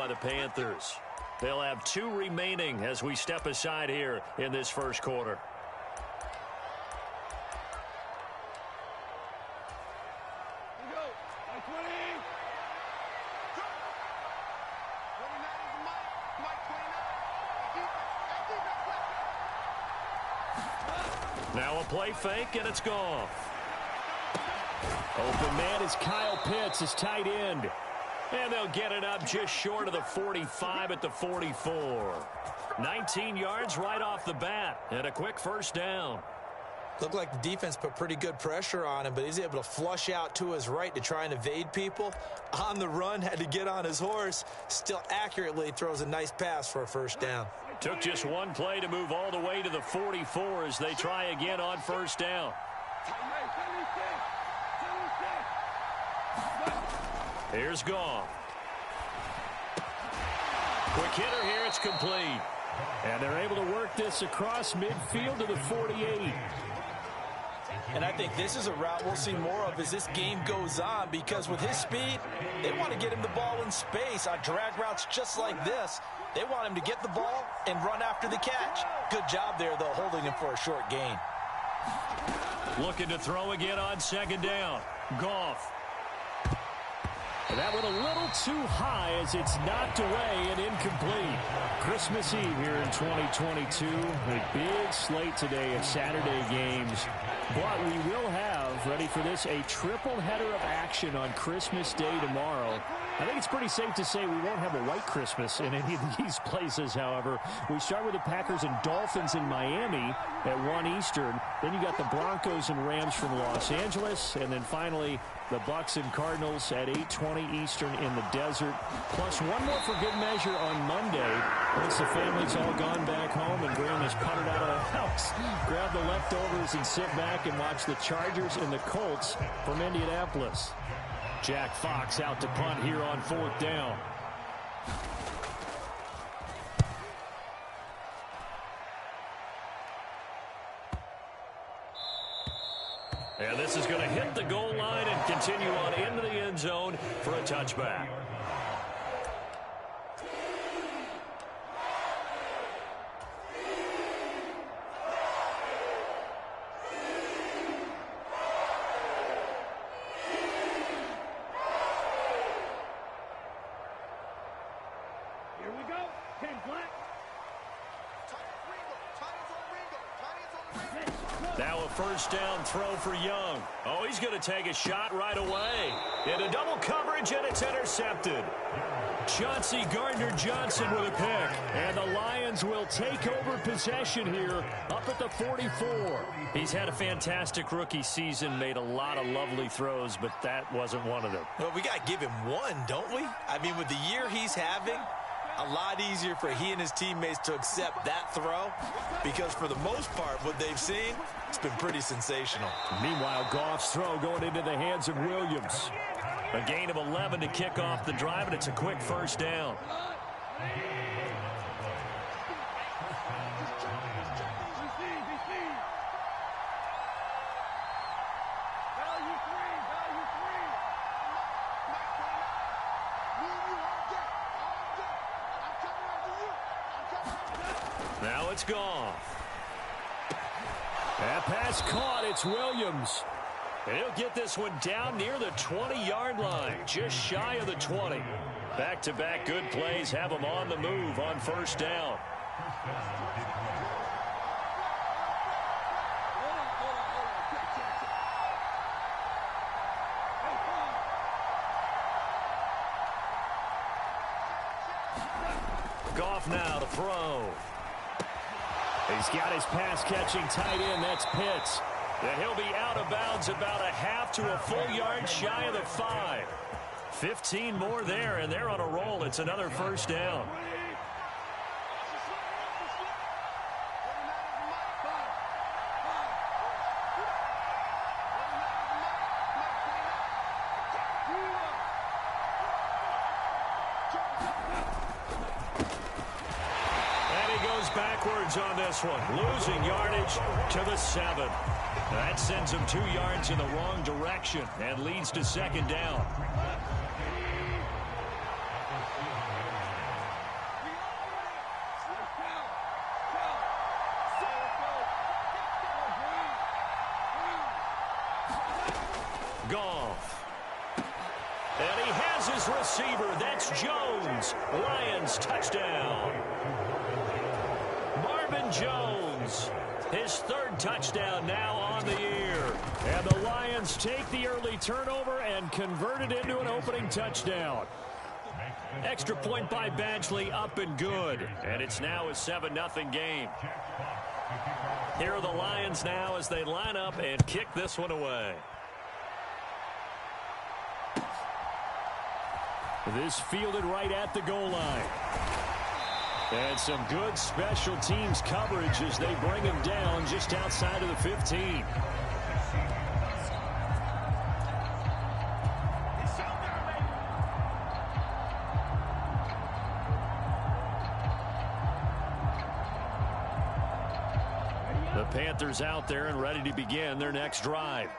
by the Panthers. They'll have 2 remaining as we step aside here in this first quarter. Now a play fake, and it's gone. Open man is Kyle Pitts, his tight end. And they'll get it up just short of the 45 at the 44. 19 yards right off the bat, and a quick first down. Looked like the defense put pretty good pressure on him, but he's able to flush out to his right to try and evade people. On the run, had to get on his horse. Still accurately throws a nice pass for a first down. Took just one play to move all the way to the 44 as they try again on first down. Here's Goff. Quick hitter here, it's complete. And they're able to work this across midfield to the 48. And I think this is a route we'll see more of as this game goes on, because with his speed, they want to get him the ball in space on drag routes just like this. They want him to get the ball and run after the catch. Good job there, though, holding him for a short gain. Looking to throw again on second down. Goff. And that went a little too high as it's knocked away and incomplete. Christmas Eve here in 2022. A big slate today of Saturday games. But we will have, ready for this, a triple header of action on Christmas Day tomorrow. I think it's pretty safe to say we won't have a white Christmas in any of these places, however. We start with the Packers and Dolphins in Miami at 1 Eastern. Then you got the Broncos and Rams from Los Angeles. And then finally, the Bucs and Cardinals at 8:20 Eastern in the desert. Plus one more for good measure on Monday. Once the family's all gone back home and Graham has puttered out of the house, grab the leftovers and sit back and watch the Chargers and the Colts from Indianapolis. Jack Fox out to punt here on 4th down. And this is going to hit the goal line and continue on into the end zone for a touchback. Now a first down throw for Young. Oh, he's going to take a shot right away. Into double coverage, and it's intercepted. Chauncey Gardner-Johnson with a pick. And the Lions will take over possession here up at the 44. He's had a fantastic rookie season, made a lot of lovely throws, but that wasn't one of them. Well, we got to give him one, don't we? I mean, with the year he's having, a lot easier for he and his teammates to accept that throw, because for the most part, what they've seen, it's been pretty sensational. Meanwhile, Goff's throw going into the hands of Williams. A gain of 11 to kick off the drive, and it's a quick first down. Now it's Goff. That pass caught. It's Williams. And he'll get this one down near the 20-yard line, just shy of the 20. Back-to-back good plays have him on the move on first down. Goff now to throw. He's got his pass-catching tight end. That's Pitts. And he'll be out of bounds about a half to a full yard shy of the 5. 15 more there, and they're on a roll. It's another first down. Backwards on this one, losing yardage to the 7. That sends him 2 yards in the wrong direction and leads to second down. his receiver. That's Jones. Lions touchdown. Marvin Jones, his third touchdown now on the year. And the Lions take the early turnover and convert it into an opening touchdown. Extra point by Badgley, up and good. And it's now a 7-0 game. Here are the Lions now as they line up and kick this one away. This fielded right at the goal line. And some good special teams coverage as they bring him down just outside of the 15. The Panthers out there and ready to begin their next drive.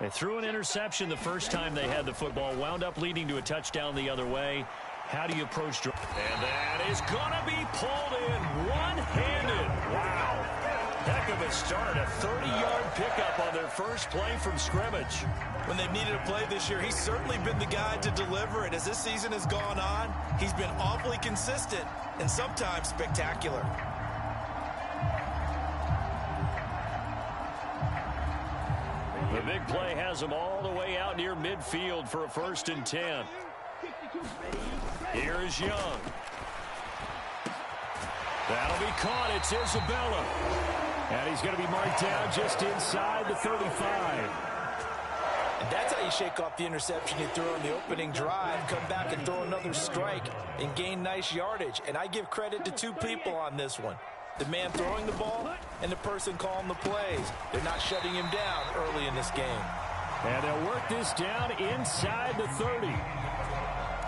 They threw an interception the first time they had the football, wound up leading to a touchdown the other way. How do you approach? And that is going to be pulled in one-handed. Wow. Heck of a start. A 30-yard pickup on their first play from scrimmage. When they've needed a play this year, he's certainly been the guy to deliver it. As this season has gone on, he's been awfully consistent and sometimes spectacular. The big play has them all the way out near midfield for a 1st and 10. Here's Young. That'll be caught. It's Isabella. And he's going to be marked down just inside the 35. And that's how you shake off the interception you threw on the opening drive, come back and throw another strike and gain nice yardage. And I give credit to two people on this one. The man throwing the ball and the person calling the plays. They're not shutting him down early in this game. And they'll work this down inside the 30.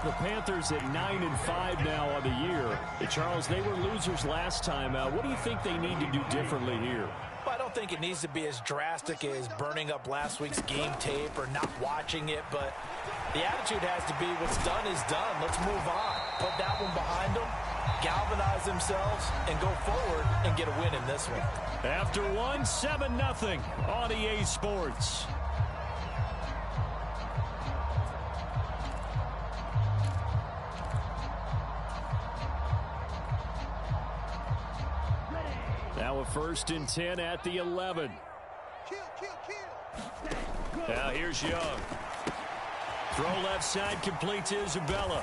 The Panthers at 9-5 now on the year. Charles, they were losers last time out. What do you think they need to do differently here? Well, I don't think it needs to be as drastic as burning up last week's game tape or not watching it, but the attitude has to be what's done is done. Let's move on. Put that one behind them, galvanize themselves, and go forward and get a win in this one. After one, 7-0 on EA Sports. Now a 1st and 10 at the 11. Now here's Young. Throw left side, complete to Isabella.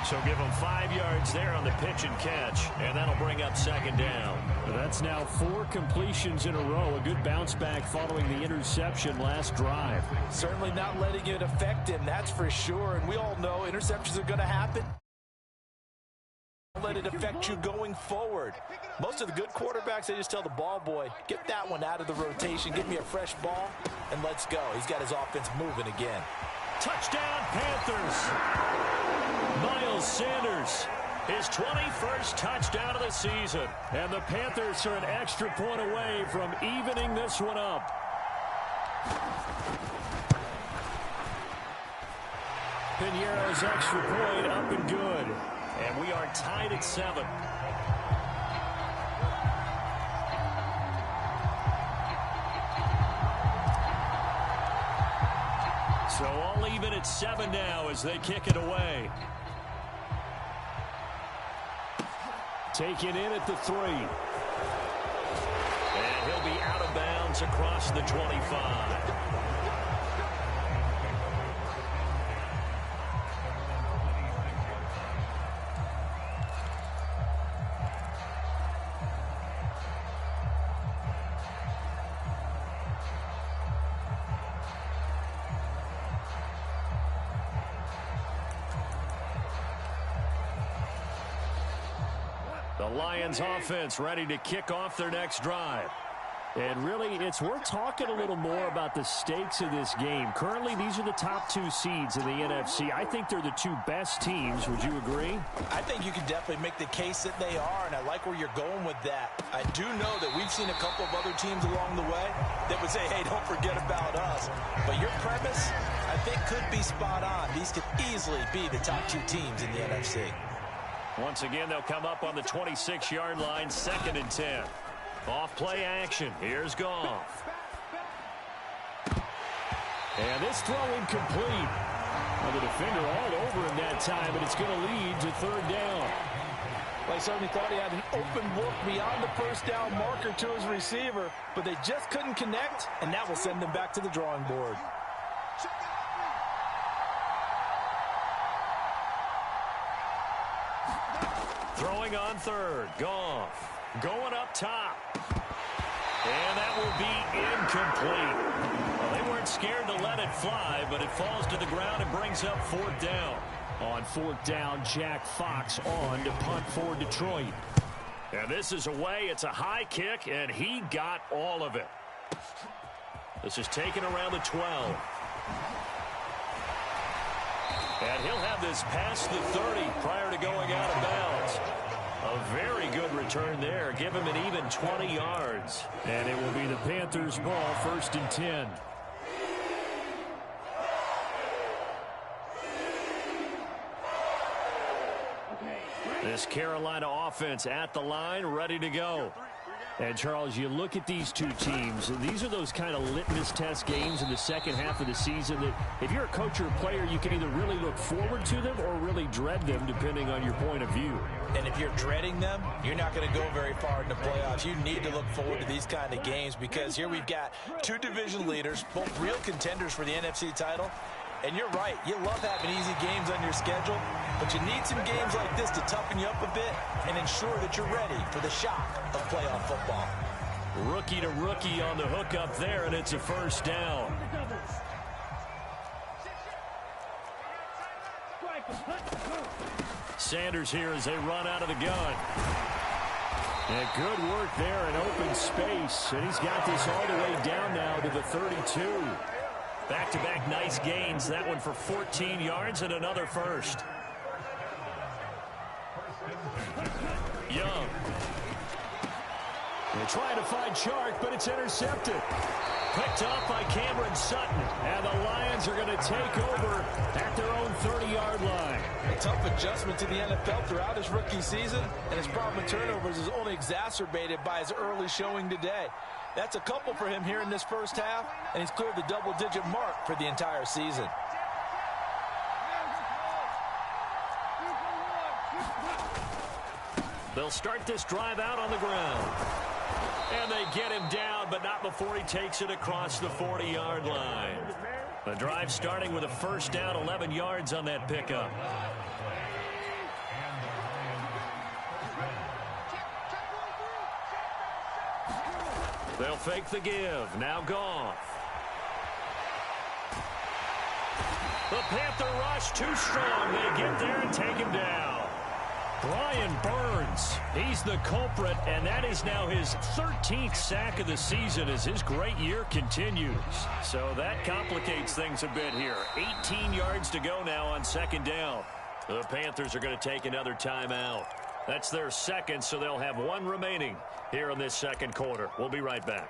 So give him 5 yards there on the pitch and catch, and that'll bring up 2nd down. That's now 4 completions in a row. A good bounce back following the interception last drive. Certainly not letting it affect him, that's for sure. And we all know interceptions are going to happen. Don't let it affect you going forward. Most of the good quarterbacks, they just tell the ball boy, get that one out of the rotation, give me a fresh ball, and let's go. He's got his offense moving again. Touchdown, Panthers. Miles Sanders, his 21st touchdown of the season. And the Panthers are an extra point away from evening this one up. Piñeiro's extra point up and good. And we are tied at 7. So all even at 7 now as they kick it away. Taken in at the 3. And he'll be out of bounds across the 25. The Lions offense ready to kick off their next drive. And really, it's worth talking a little more about the stakes of this game. Currently, these are the top 2 seeds in the NFC. I think they're the 2 best teams. Would you agree? I think you can definitely make the case that they are, and I like where you're going with that. I do know that we've seen a couple of other teams along the way that would say, hey, don't forget about us. But your premise, I think, could be spot on. These could easily be the top 2 teams in the NFC. Once again, they'll come up on the 26-yard line, 2nd and 10. Off play action. Here's Goff. And this throw incomplete. Well, the defender all over him that time, and it's going to lead to third down. Well, he certainly thought he had an open look beyond the first down marker to his receiver, but they just couldn't connect, and that will send them back to the drawing board. Throwing on third. Goff going up top. And that will be incomplete. Well, they weren't scared to let it fly, but it falls to the ground and brings up fourth down. On fourth down, Jack Fox on to punt for Detroit. And this is away. It's a high kick, and he got all of it. This is taken around the 12. And he'll have this past the 30 prior to going out of bounds. A very good return there. Give him an even 20 yards. And it will be the Panthers' ball, 1st and 10. This Carolina offense at the line, ready to go. And, Charles, you look at these two teams, and these are those kind of litmus test games in the second half of the season that if you're a coach or a player, you can either really look forward to them or really dread them, depending on your point of view. And if you're dreading them, you're not going to go very far in the playoffs. You need to look forward to these kind of games because here we've got two division leaders, both real contenders for the NFC title. And you're right, you love having easy games on your schedule, but you need some games like this to toughen you up a bit and ensure that you're ready for the shock of playoff football. Rookie to rookie on the hook up there, and it's a first down. Sanders here as they run out of the gun. And good work there in open space, and he's got this all the way down now to the 32. Back-to-back nice gains. That one for 14 yards and another first. Young. They're trying to find Chark, but it's intercepted. Picked up by Cameron Sutton. And the Lions are going to take over at their own 30-yard line. A tough adjustment to the NFL throughout his rookie season, and his problem with turnovers is only exacerbated by his early showing today. That's a couple for him here in this first half, and he's cleared the double-digit mark for the entire season. They'll start this drive out on the ground. And they get him down, but not before he takes it across the 40-yard line. The drive starting with a first down, 11 yards on that pickup. They'll fake the give. Now Goff. The Panther rush too strong. They get there and take him down. Brian Burns, he's the culprit, and that is now his 13th sack of the season as his great year continues. So that complicates things a bit here. 18 yards to go now on second down. The Panthers are going to take another timeout. That's their second, so they'll have one remaining here in this second quarter. We'll be right back.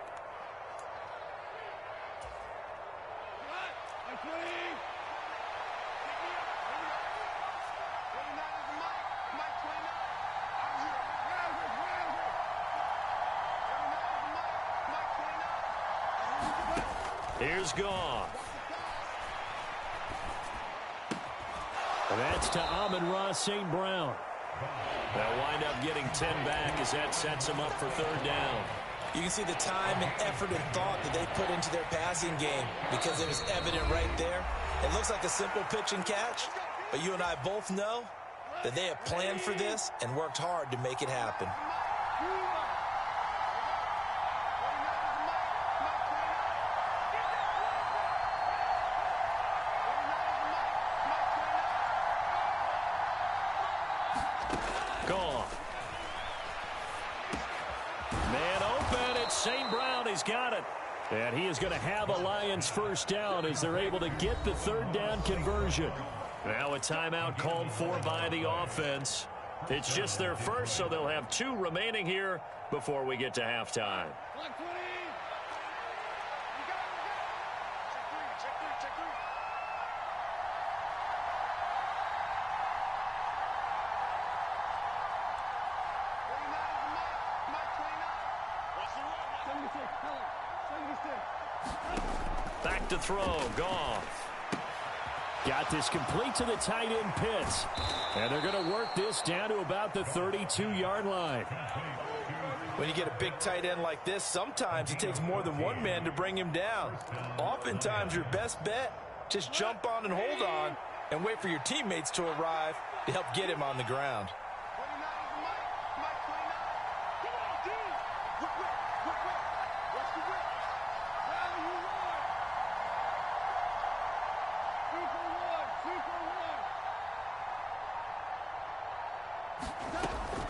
Here's Goff. That's to Amon-Ra St. Brown. They'll wind up getting 10 back as that sets them up for third down. You can see the time and effort and thought that they put into their passing game because it was evident right there. It looks like a simple pitch and catch, but you and I both know that they have planned for this and worked hard to make it happen. Goff. Man open, it's St. Brown. He's got it. And he is going to have a Lions first down as they're able to get the third down conversion. Now a timeout called for by the offense. It's just their first, so they'll have two remaining here before we get to halftime. Back to throw, Goff. Got this complete to the tight end Pitts. And they're going to work this down to about the 32-yard line. When you get a big tight end like this, sometimes it takes more than one man to bring him down. Oftentimes, your best bet, just jump on and hold on and wait for your teammates to arrive to help get him on the ground.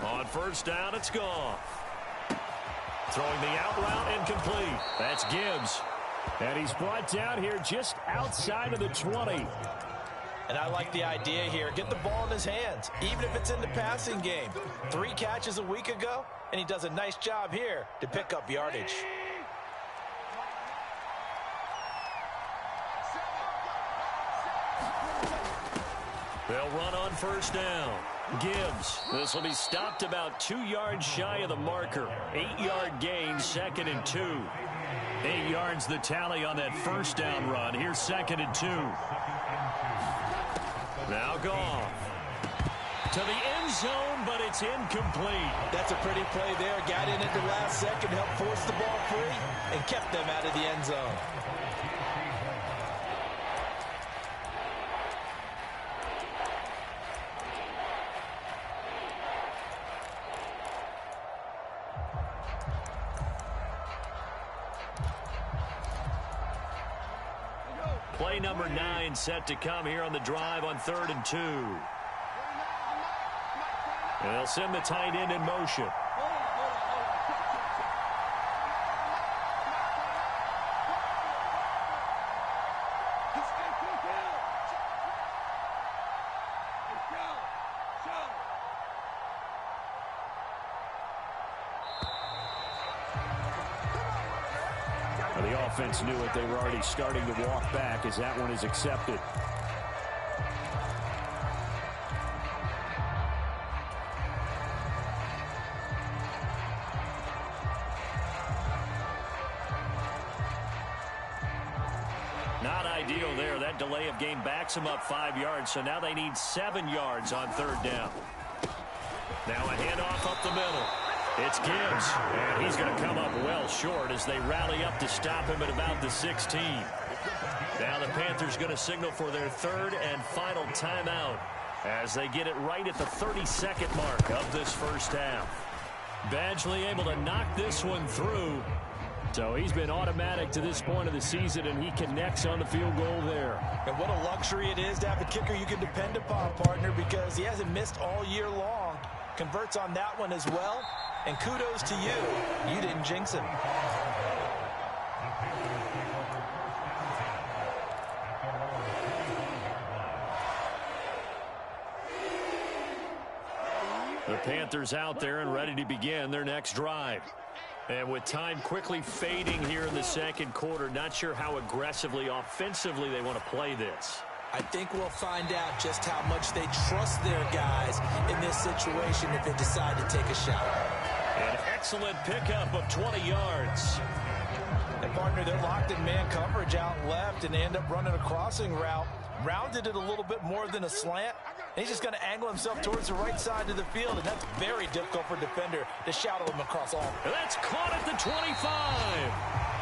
On first down, it's Goff. Throwing the out route incomplete. That's Gibbs. And he's brought down here just outside of the 20. And I like the idea here. Get the ball in his hands, even if it's in the passing game. 3 catches a week ago, and he does a nice job here to pick up yardage. They'll run on first down. Gibbs. This will be stopped about 2 yards shy of the marker. 8-yard gain, 2nd and 2. 8 yards the tally on that first down run. Here's 2nd and 2. Now Goff. To the end zone, but it's incomplete. That's a pretty play there. Got in at the last second, helped force the ball free, and kept them out of the end zone. Play number 9 set to come here on the drive on 3rd and 2. And they'll send the tight end in motion. The offense knew it. They were already starting to walk back as that one is accepted. Not ideal there. That delay of game backs them up 5 yards, so now they need 7 yards on 3rd down. Now a handoff up the middle. It's Gibbs, and he's going to come up well short as they rally up to stop him at about the 16. Now the Panthers going to signal for their 3rd and final timeout as they get it right at the 32nd mark of this first half. Badgley able to knock this one through. So he's been automatic to this point of the season, and he connects on the field goal there. And what a luxury it is to have a kicker you can depend upon, partner, because he hasn't missed all year long. Converts on that one as well. And kudos to you. You didn't jinx him. The Panthers out there and ready to begin their next drive. And with time quickly fading here in the 2nd quarter, not sure how aggressively, offensively they want to play this. I think we'll find out just how much they trust their guys in this situation if they decide to take a shot. An excellent pickup of 20 yards. And, partner, they're locked in man coverage out left, and they end up running a crossing route. Rounded it a little bit more than a slant. And he's just going to angle himself towards the right side of the field, and that's very difficult for a defender to shadow him across all. And that's caught at the 25.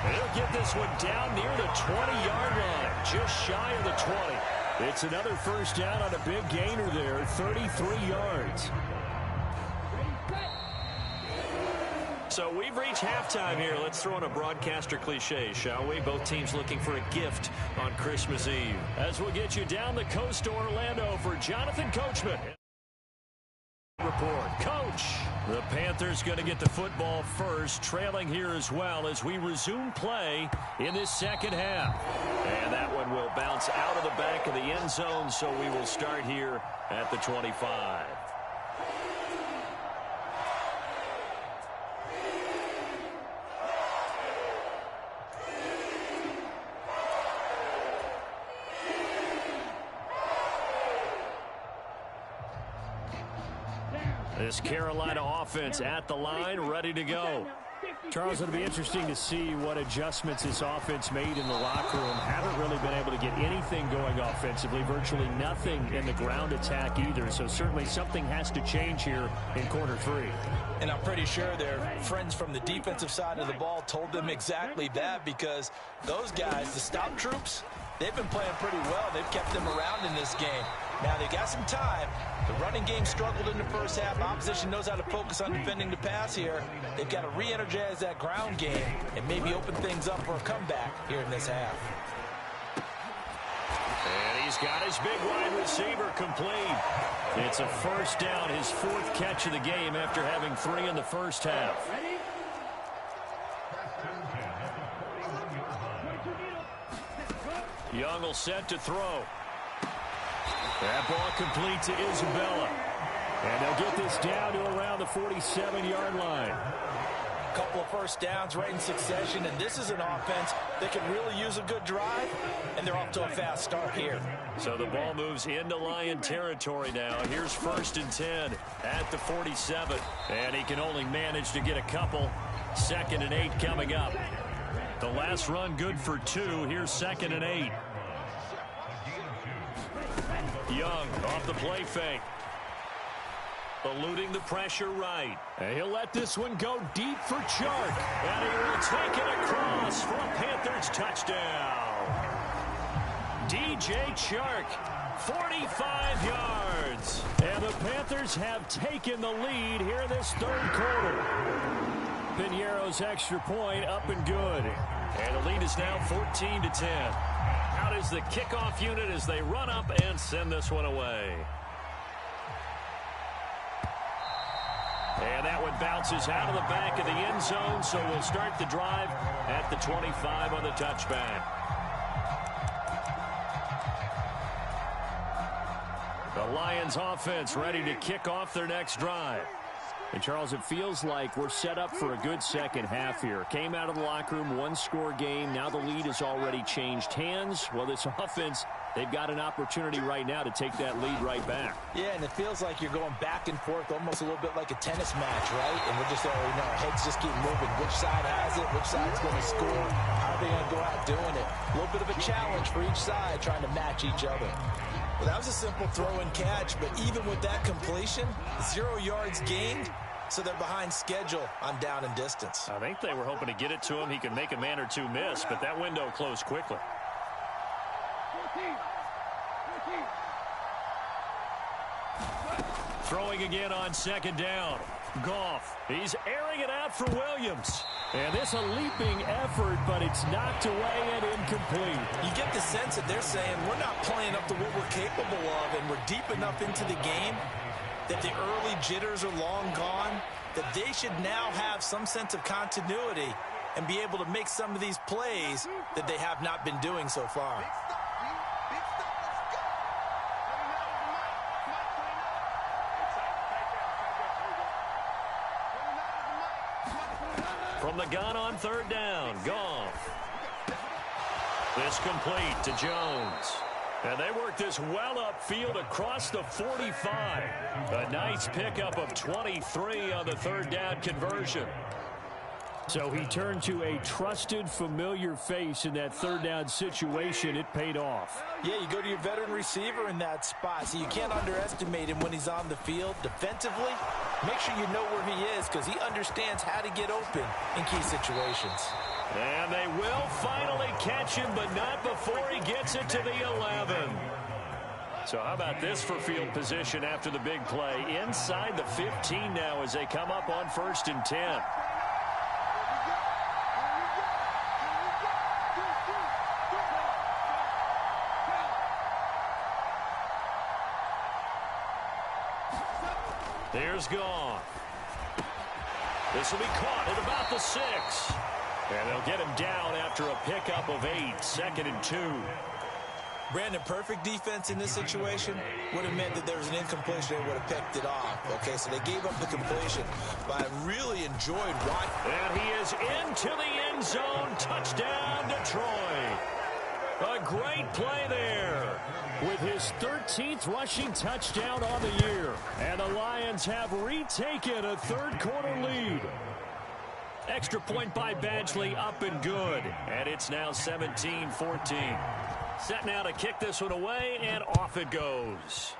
And he'll get this one down near the 20-yard line, just shy of the 20. It's another first down on a big gainer there, 33 yards. So we've reached halftime here. Let's throw in a broadcaster cliche, shall we? Both teams looking for a gift on Christmas Eve. As we'll get you down the coast to Orlando for Jonathan Coachman. Report. Coach, the Panthers going to get the football first, trailing here as well as we resume play in this 2nd half. And that one will bounce out of the back of the end zone, so we will start here at the 25. This Carolina offense at the line, ready to go. Charles, it'll be interesting to see what adjustments this offense made in the locker room. Haven't really been able to get anything going offensively, virtually nothing in the ground attack either. So certainly something has to change here in quarter three. And I'm pretty sure their friends from the defensive side of the ball told them exactly that, because those guys, the stop troops, they've been playing pretty well. They've kept them around in this game. Now, they got some time. The running game struggled in the first half. Opposition knows how to focus on defending the pass here. They've got to re-energize that ground game and maybe open things up for a comeback here in this half. And he's got his big wide receiver complete. It's a first down, his fourth catch of the game after having 3 in the first half. Young will set to throw. That ball complete to Isabella. And they'll get this down to around the 47-yard line. A couple of first downs right in succession, and this is an offense that can really use a good drive, and they're off to a fast start here. So the ball moves into Lion territory now. Here's 1st and 10 at the 47. And he can only manage to get a couple. 2nd and 8 coming up. The last run good for 2. Here's 2nd and 8. Young off the play fake. Eluding the pressure right. And he'll let this one go deep for Chark. And he will take it across for a Panthers touchdown. DJ Chark, 45 yards. And the Panthers have taken the lead here this third quarter. Piñeiro's extra point up and good. And the lead is now 14-10. Out is the kickoff unit as they run up and send this one away. And that one bounces out of the back of the end zone, so we'll start the drive at the 25 on the touchback. The Lions offense ready to kick off their next drive. And, Charles, it feels like we're set up for a good second half here. Came out of the locker room, one-score game. Now the lead has already changed hands. Well, this offense, they've got an opportunity right now to take that lead right back. Yeah, and it feels like you're going back and forth, almost a little bit like a tennis match, right? And we're just, our heads just keep moving. Which side has it? Which side's going to score? How are they going to go out doing it? A little bit of a challenge for each side, trying to match each other. Well, that was a simple throw and catch, but even with that completion, 0 yards gained, so they're behind schedule on down and distance. I think they were hoping to get it to him. He could make a man or two miss, but that window closed quickly. Throwing again on 2nd down. Goff. He's airing it out for Williams. And this a leaping effort, but it's knocked away and incomplete. You get the sense that they're saying we're not playing up to what we're capable of, and we're deep enough into the game that the early jitters are long gone, that they should now have some sense of continuity and be able to make some of these plays that they have not been doing so far. From the gun on 3rd down, Goff. This complete to Jones. And they work this well upfield across the 45. A nice pickup of 23 on the 3rd down conversion. So he turned to a trusted, familiar face in that 3rd down situation. It paid off. Yeah, you go to your veteran receiver in that spot, so you can't underestimate him when he's on the field. Defensively, make sure you know where he is, because he understands how to get open in key situations. And they will finally catch him, but not before he gets it to the 11. So how about this for field position after the big play? Inside the 15 now as they come up on 1st and 10. There's Goff. This will be caught at about the 6. And they'll get him down after a pickup of 8. 2nd and 2. Brandon, perfect defense in this situation would have meant that there was an incompletion. They would have picked it off. Okay, so they gave up the completion. But I really enjoyed watching. And he is into the end zone. Touchdown, Detroit. A great play there. With his 13th rushing touchdown on the year. And the Lions have retaken a third quarter lead. Extra point by Badgley, up and good. And it's now 17-14. Set now to kick this one away, and off it goes.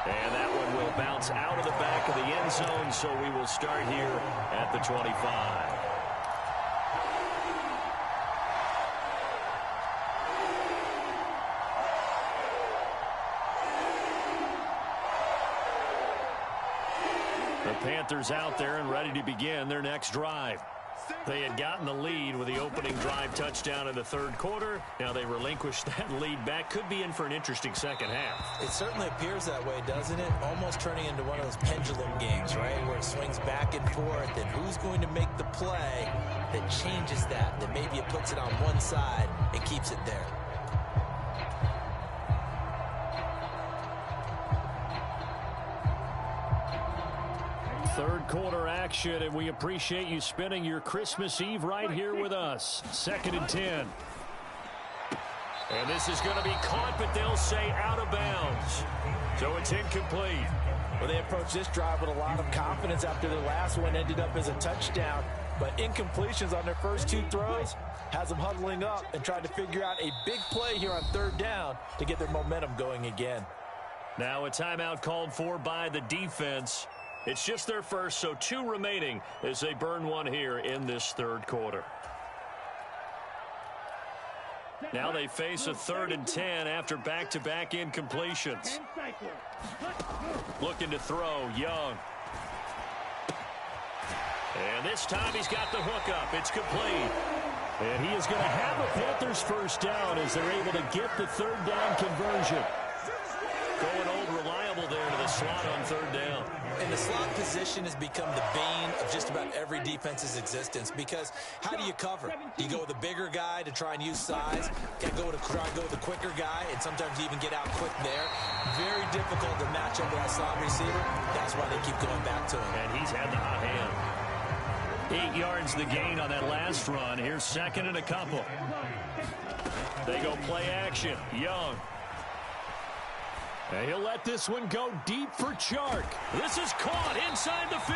And that one will bounce out of the back of the end zone, so we will start here at the 25. The Panthers out there and ready to begin their next drive. They had gotten the lead with the opening drive touchdown in the third quarter. Now they relinquished that lead back. Could be in for an interesting second half. It certainly appears that way, doesn't it? Almost turning into one of those pendulum games, right? Where it swings back and forth. And who's going to make the play that changes that? That maybe it puts it on one side and keeps it there. Third quarter action, and we appreciate you spending your Christmas Eve right here with us. 2nd and 10. And this is going to be caught, but they'll say out of bounds. So it's incomplete. Well, they approached this drive with a lot of confidence after their last one ended up as a touchdown. But incompletions on their first two throws has them huddling up and trying to figure out a big play here on third down to get their momentum going again. Now a timeout called for by the defense. It's just their first, so 2 remaining as they burn one here in this third quarter. Now they face a 3rd and 10 after back-to-back incompletions. Looking to throw, Young. And this time he's got the hook up. It's complete. And he is going to have a Panthers first down as they're able to get the third down conversion. Going old reliable there to the slot on third down. And the slot position has become the bane of just about every defense's existence, because how do you cover? Do you go with a bigger guy to try and use size? Got to try and go with a quicker guy, and sometimes you even get out quick there. Very difficult to match up with that slot receiver. That's why they keep going back to him. And he's had the hot hand. 8 yards the gain on that last run. Here's 2nd and a couple. They go play action. Young. And he'll let this one go deep for Chark. This is caught inside the 15. A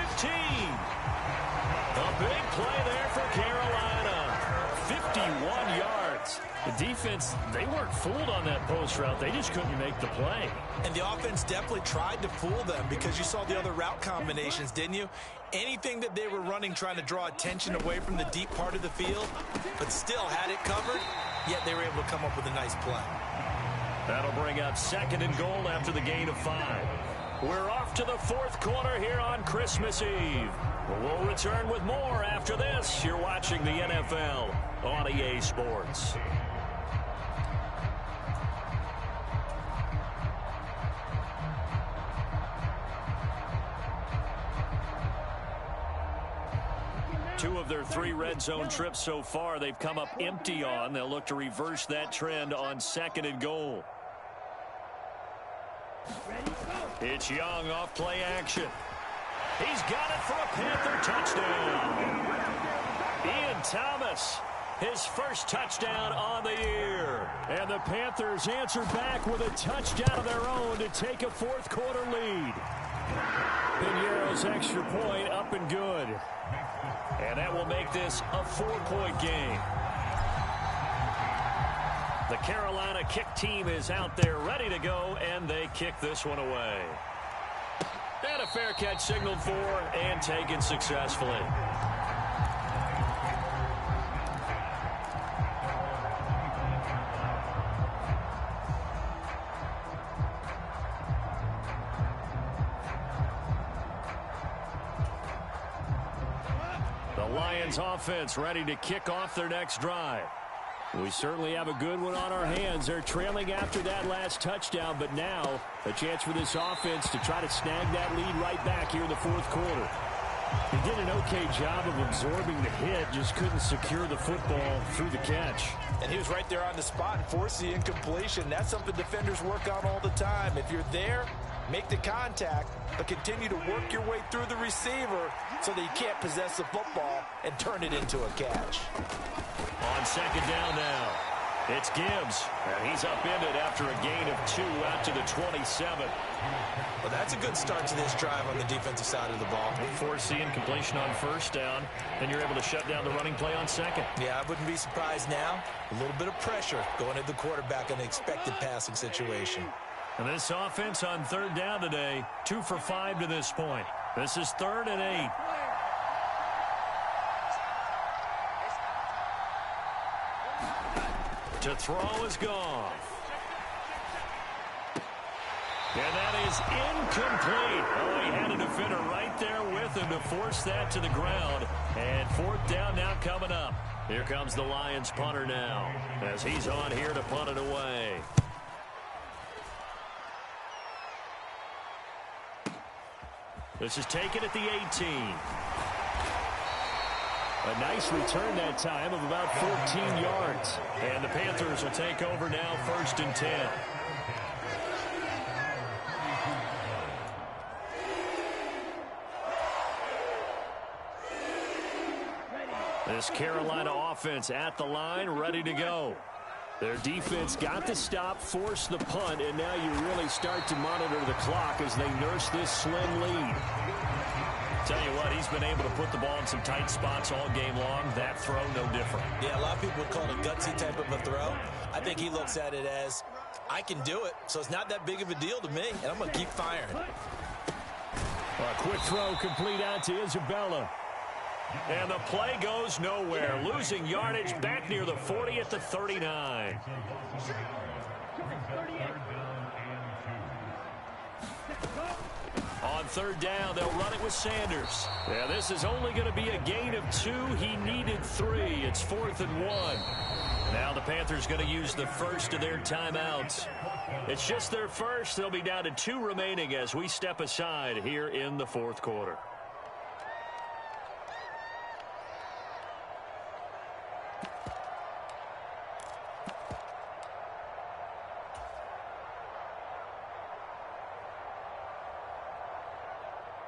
big play there for Carolina. 51 yards. The defense, they weren't fooled on that post route. They just couldn't make the play. And the offense definitely tried to fool them, because you saw the other route combinations, didn't you? Anything that they were running trying to draw attention away from the deep part of the field, but still had it covered, yet they were able to come up with a nice play. That'll bring up 2nd and goal after the gain of 5. We're off to the fourth quarter here on Christmas Eve. We'll return with more after this. You're watching the NFL on EA Sports. Two of their 3 red zone trips so far, they've come up empty on. They'll look to reverse that trend on 2nd and goal. It's Young off play action. He's got it for a Panther touchdown. Ian Thomas, his first touchdown on the year. And the Panthers answer back with a touchdown of their own to take a fourth quarter lead. Piñeiro's extra point up and good. And that will make this a 4-point game. The Carolina kick team is out there ready to go, and they kick this one away. And a fair catch signaled for and taken successfully. Lions offense ready to kick off their next drive. We certainly have a good one on our hands. They're trailing after that last touchdown, but now a chance for this offense to try to snag that lead right back here in the fourth quarter. They did an okay job of absorbing the hit, just couldn't secure the football through the catch. And he was right there on the spot and forced the incompletion. That's something defenders work on all the time. If you're there, make the contact, but continue to work your way through the receiver so that you can't possess the football and turn it into a catch. On 2nd down now, It's Gibbs, and he's upended after a gain of 2 out to the 27. Well, that's a good start to this drive on the defensive side of the ball. Forcing completion on first down, and you're able to shut down the running play on second. Yeah, I wouldn't be surprised now. A little bit of pressure going at the quarterback in an expected passing situation. And this offense on third down today, 2 for 5 to this point. This is 3rd and 8. To throw is Goff. And that is incomplete. Oh, he had a defender right there with him to force that to the ground. And 4th down now coming up. Here comes the Lions punter now as he's on here to punt it away. This is taken at the 18. A nice return that time of about 14 yards. And the Panthers will take over now, 1st and 10. This Carolina offense at the line, ready to go. Their defense got the stop, forced the punt, and now you really start to monitor the clock as they nurse this slim lead. Tell you what, he's been able to put the ball in some tight spots all game long. That throw, no different. Yeah, a lot of people would call it a gutsy type of a throw. I think he looks at it as, I can do it, so it's not that big of a deal to me, and I'm going to keep firing. A quick throw complete out to Isabella. And the play goes nowhere. Losing yardage back near the 40 at the 39. On 3rd down, they'll run it with Sanders. Yeah, this is only going to be a gain of 2. He needed 3. It's 4th and 1. Now the Panthers going to use the first of their timeouts. It's just their first. They'll be down to 2 remaining as we step aside here in the 4th quarter.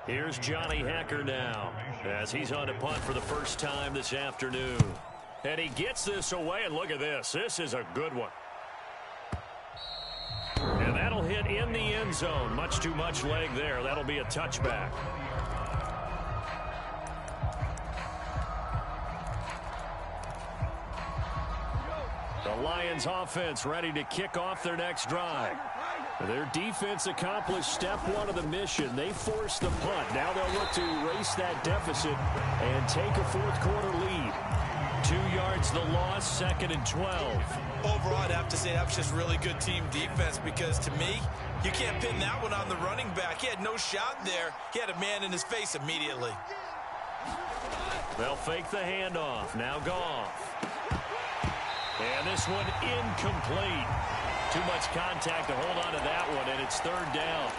Here's Johnny Hacker now as he's on to punt for the first time this afternoon. And he gets this away, and look at this. This is a good one. And that'll hit in the end zone. Much too much leg there. That'll be a touchback. The Lions offense ready to kick off their next drive. Their defense accomplished step 1 of the mission. They forced the punt. Now they'll look to erase that deficit and take a 4th quarter lead. 2 yards the loss, 2nd and 12. Overall, I'd have to say that was just really good team defense because to me, you can't pin that one on the running back. He had no shot there. He had a man in his face immediately. They'll fake the handoff. Now Goff. And this one incomplete. Too much contact to hold on to that one, and it's 3rd down.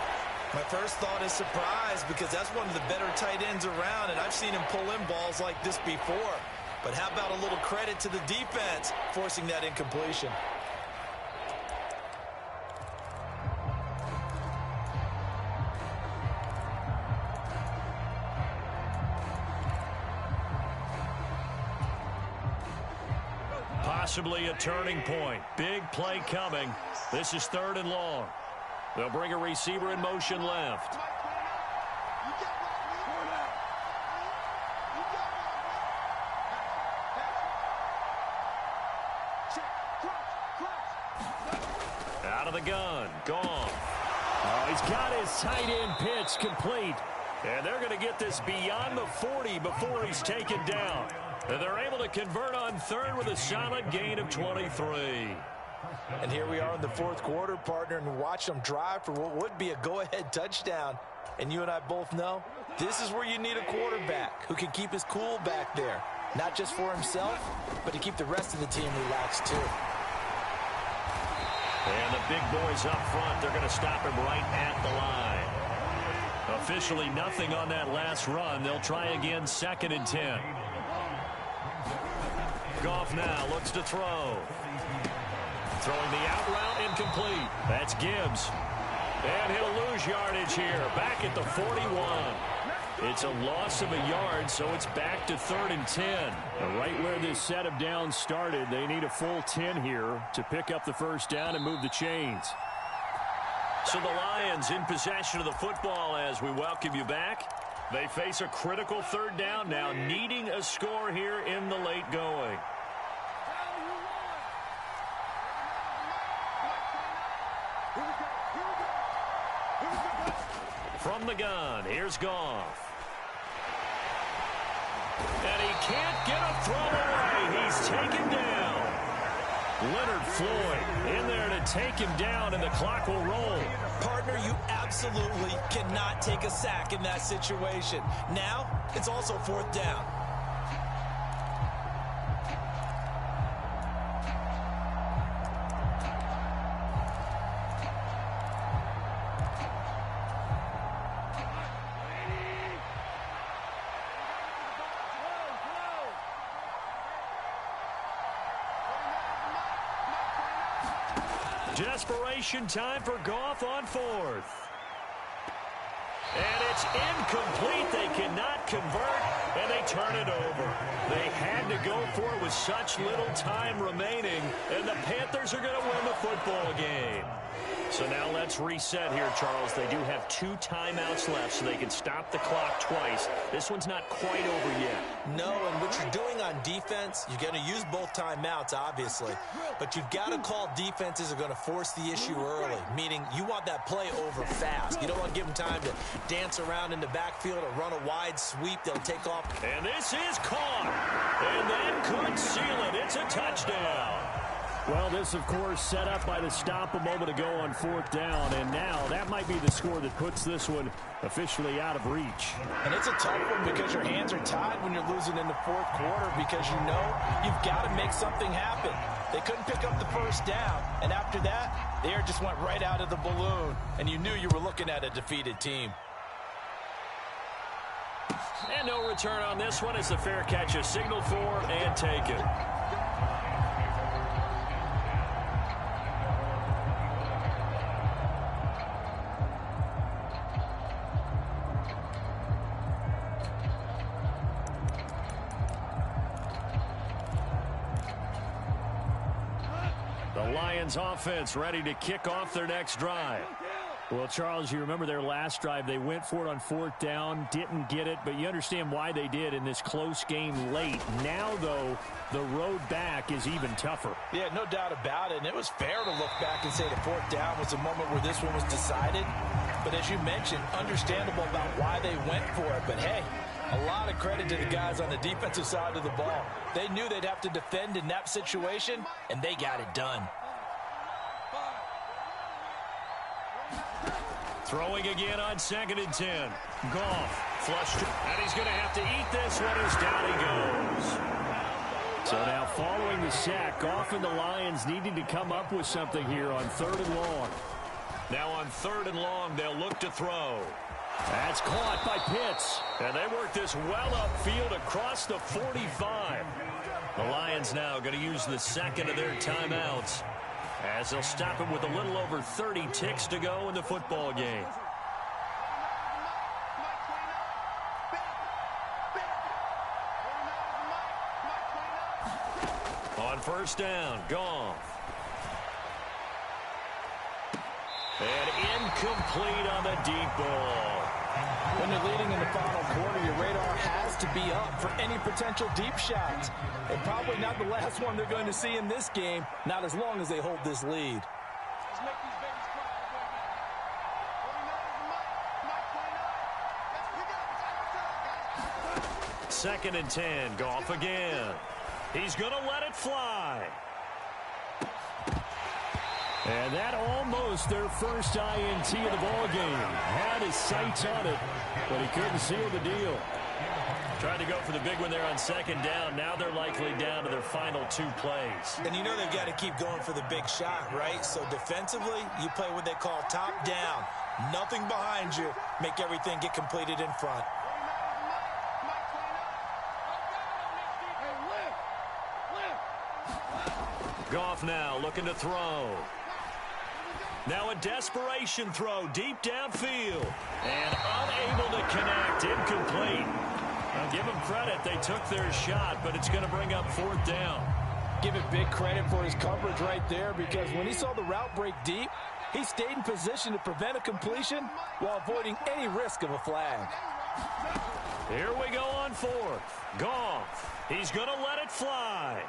My first thought is surprise because that's one of the better tight ends around, and I've seen him pull in balls like this before. But how about a little credit to the defense forcing that incompletion? Possibly a turning point. Big play coming. This is 3rd and long. They'll bring a receiver in motion left. Out of the gun. Gone. Oh, he's got his tight end pitch complete. And they're going to get this beyond the 40 before he's taken down. And they're able to convert on 3rd with a solid gain of 23. And here we are in the 4th quarter, partner, and watch them drive for what would be a go-ahead touchdown. And you and I both know this is where you need a quarterback who can keep his cool back there. Not just for himself, but to keep the rest of the team relaxed too. And the big boys up front, they're going to stop him right at the line. Officially nothing on that last run. They'll try again, 2nd and 10. Goff now looks to throw. Throwing the out route, incomplete. That's Gibbs. And he'll lose yardage here. Back at the 41. It's a loss of a yard, so it's back to 3rd and 10. Right where this set of downs started, they need a full 10 here to pick up the first down and move the chains. So the Lions in possession of the football as we welcome you back. They face a critical 3rd down now, needing a score here in the late going. From the gun, here's Goff. And he can't get a throw away. He's taken down. Leonard Floyd in there to take him down, and the clock will roll. Partner, you absolutely cannot take a sack in that situation. Now, it's also 4th down. Desperation time for Goff on 4th. And it's incomplete. They cannot convert, and they turn it over. They had to go for it with such little time remaining, and the Panthers are going to win the football game. So now let's reset here, Charles. They do have 2 timeouts left, so they can stop the clock twice. This one's not quite over yet. No, and what you're doing on defense, you're going to use both timeouts, obviously. But you've got to call defenses are going to force the issue early, meaning you want that play over fast. You don't want to give them time to dance around in the backfield or run a wide sweep. They'll take off. And this is caught. And that could seal it. It's a touchdown. Well, this, of course, set up by the stop a moment ago on 4th down, and now that might be the score that puts this one officially out of reach. And it's a tough one because your hands are tied when you're losing in the 4th quarter because you know you've got to make something happen. They couldn't pick up the first down, and after that, the air just went right out of the balloon, and you knew you were looking at a defeated team. And no return on this one as the fair catch is signaled for and taken. The Lions offense ready to kick off their next drive. Well, Charles, you remember their last drive. They went for it on 4th down, didn't get it, but you understand why they did in this close game late. Now, though, the road back is even tougher. Yeah, no doubt about it, and it was fair to look back and say the 4th down was a moment where this one was decided. But as you mentioned, understandable about why they went for it. But, hey, a lot of credit to the guys on the defensive side of the ball. They knew they'd have to defend in that situation, and they got it done. Throwing again on 2nd and 10. Goff flushed, and he's going to have to eat this one as down he goes. So now following the sack, Goff and the Lions needing to come up with something here on 3rd and long. Now on 3rd and long, they'll look to throw. That's caught by Pitts. And they work this well upfield across the 45. The Lions now going to use the second of their timeouts, as they'll stop him with a little over 30 ticks to go in the football game. On 1st down, Goff. And incomplete on the deep ball. When you're leading in the final quarter, your radar has to be up for any potential deep shots. And probably not the last one they're going to see in this game, not as long as they hold this lead. 2nd and 10, Goff again. He's going to let it fly. And that almost their first INT of the ball game. Had his sights on it, but he couldn't seal the deal. Tried to go for the big one there on 2nd down. Now they're likely down to their final 2 plays. And you know they've got to keep going for the big shot, right? So defensively, you play what they call top down. Nothing behind you. Make everything get completed in front. Goff now looking to throw. Now a desperation throw deep downfield. And unable to connect. Incomplete. I'll give them credit. They took their shot, but it's going to bring up 4th down. Give it big credit for his coverage right there, because when he saw the route break deep, he stayed in position to prevent a completion while avoiding any risk of a flag. Here we go on 4th. Goff. He's going to let it fly.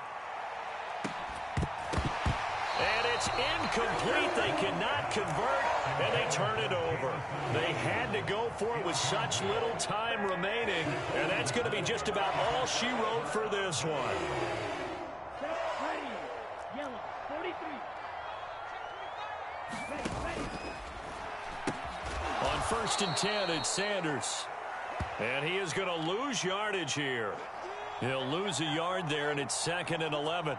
And it's incomplete. They cannot convert, and they turn it over. They had to go for it with such little time remaining, and that's going to be just about all she wrote for this one. Yellow, 43. On 1st and 10, it's Sanders. And he is going to lose yardage here. He'll lose a yard there, and it's 2nd and 11.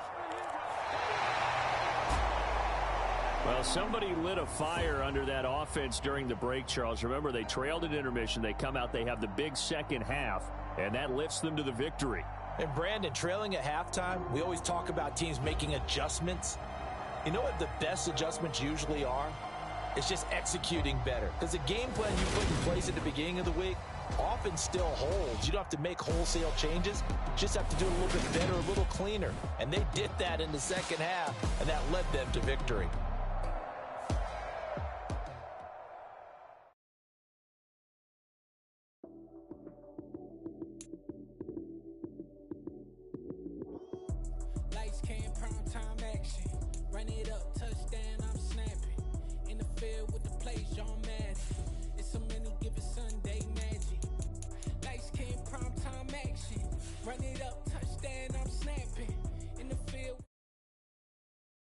Well, somebody lit a fire under that offense during the break, Charles. Remember, they trailed at intermission. They come out, they have the big second half, and that lifts them to the victory. And Brandon, trailing at halftime, we always talk about teams making adjustments. You know what the best adjustments usually are? It's just executing better. Because the game plan you put in place at the beginning of the week often still holds. You don't have to make wholesale changes. You just have to do it a little bit better, a little cleaner. And they did that in the second half, and that led them to victory. Lights came, prime time action. Run it up, touchdown, I'm snapping. In the field with the plays, John Madden.